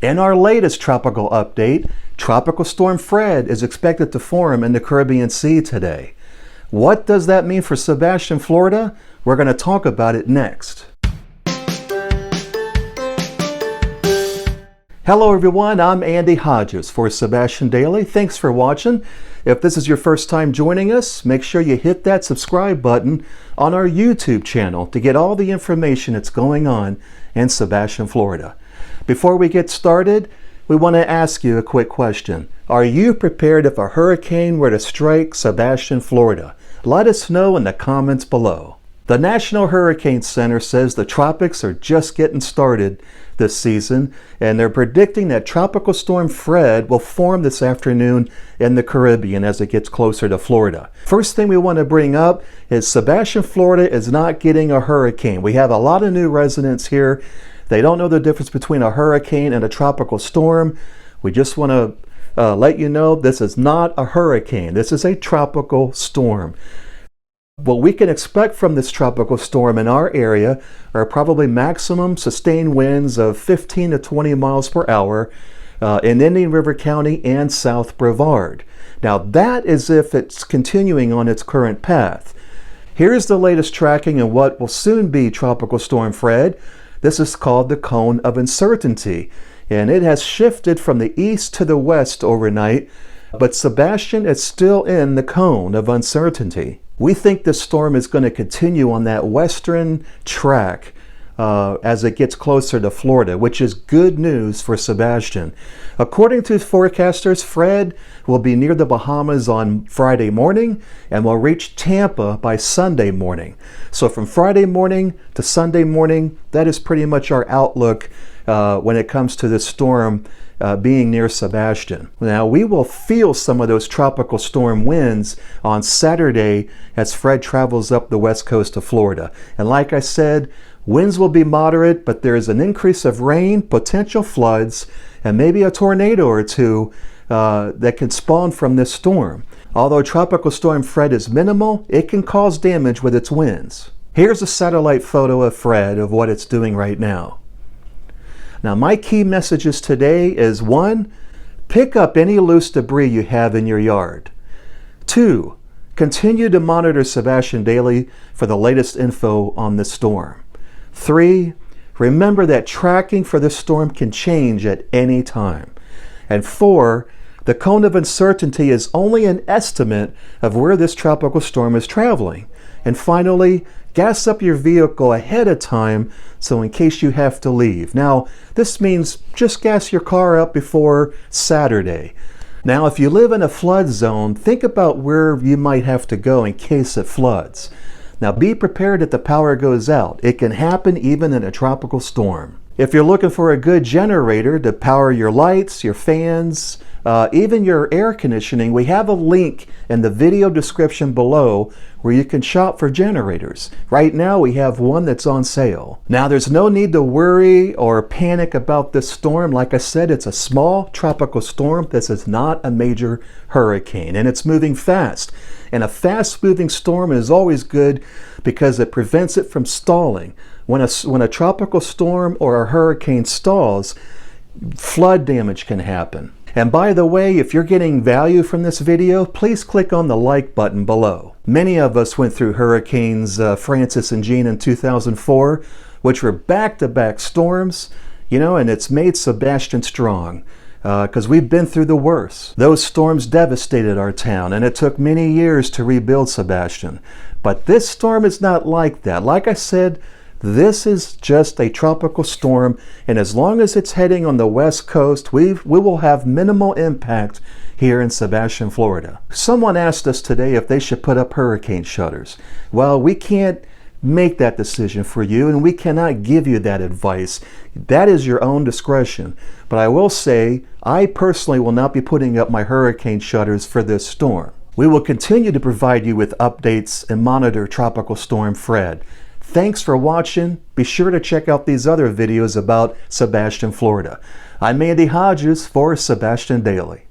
In our latest tropical update, Tropical Storm Fred is expected to form in the Caribbean Sea today. What does that mean for Sebastian, Florida? We're going to talk about it next. Hello everyone, I'm Andy Hodges for Sebastian Daily. Thanks for watching. If this is your first time joining us, make sure you hit that subscribe button on our YouTube channel to get all the information that's going on in Sebastian, Florida. Before we get started, we want to ask you a quick question. Are you prepared if a hurricane were to strike Sebastian, Florida? Let us know in the comments below. The National Hurricane Center says the tropics are just getting started this season, and they're predicting that Tropical Storm Fred will form this afternoon in the Caribbean as it gets closer to Florida. First thing we want to bring up is Sebastian, Florida is not getting a hurricane. We have a lot of new residents here. They don't know the difference between a hurricane and a tropical storm. We just want to let you know this is not a hurricane. This is a tropical storm. What we can expect from this tropical storm in our area are probably maximum sustained winds of 15 to 20 miles per hour in Indian River County and South Brevard. Now that is if it's continuing on its current path. Here's the latest tracking in what will soon be Tropical Storm Fred. This is called the cone of uncertainty, and it has shifted from the east to the west overnight, but Sebastian is still in the cone of uncertainty. We think this storm is going to continue on that western track as it gets closer to Florida, which is good news for Sebastian. According to forecasters, Fred will be near the Bahamas on Friday morning and will reach Tampa by Sunday morning. So from Friday morning to Sunday morning, that is pretty much our outlook when it comes to this storm being near Sebastian. Now we will feel some of those tropical storm winds on Saturday as Fred travels up the west coast of Florida. And like I said, winds will be moderate, but there is an increase of rain, potential floods, and maybe a tornado or two that can spawn from this storm. Although Tropical Storm Fred is minimal, it can cause damage with its winds. Here's a satellite photo of Fred of what it's doing right now. Now my key messages today is 1. Pick up any loose debris you have in your yard. 2. Continue to monitor Sebastian daily for the latest info on this storm. 3. Remember that tracking for this storm can change at any time. And 4. The cone of uncertainty is only an estimate of where this tropical storm is traveling. And finally, gas up your vehicle ahead of time so in case you have to leave. Now, this means just gas your car up before Saturday. Now, if you live in a flood zone, think about where you might have to go in case it floods. Now, be prepared if the power goes out. It can happen even in a tropical storm. If you're looking for a good generator to power your lights, your fans, even your air conditioning, we have a link in the video description below where you can shop for generators. Right now we have one that's on sale. Now there's no need to worry or panic about this storm. Like I said, it's a small tropical storm. This is not a major hurricane, and it's moving fast. And a fast moving storm is always good because it prevents it from stalling. When a tropical storm or a hurricane stalls, flood damage can happen. And by the way, if you're getting value from this video, please click on the like button below. Many of us went through hurricanes Francis and Jeanne in 2004, which were back-to-back storms, and it's made Sebastian strong because we've been through the worst. Those storms devastated our town, and it took many years to rebuild Sebastian. But this storm is not like that. Like I said, this is just a tropical storm, and as long as it's heading on the west coast, we will have minimal impact here in Sebastian, Florida. Someone asked us today if they should put up hurricane shutters. Well, we can't make that decision for you, and we cannot give you that advice. That is your own discretion. But I will say, I personally will not be putting up my hurricane shutters for this storm. We will continue to provide you with updates and monitor Tropical Storm Fred. Thanks for watching. Be sure to check out these other videos about Sebastian, Florida. I'm Andy Hodges for Sebastian Daily.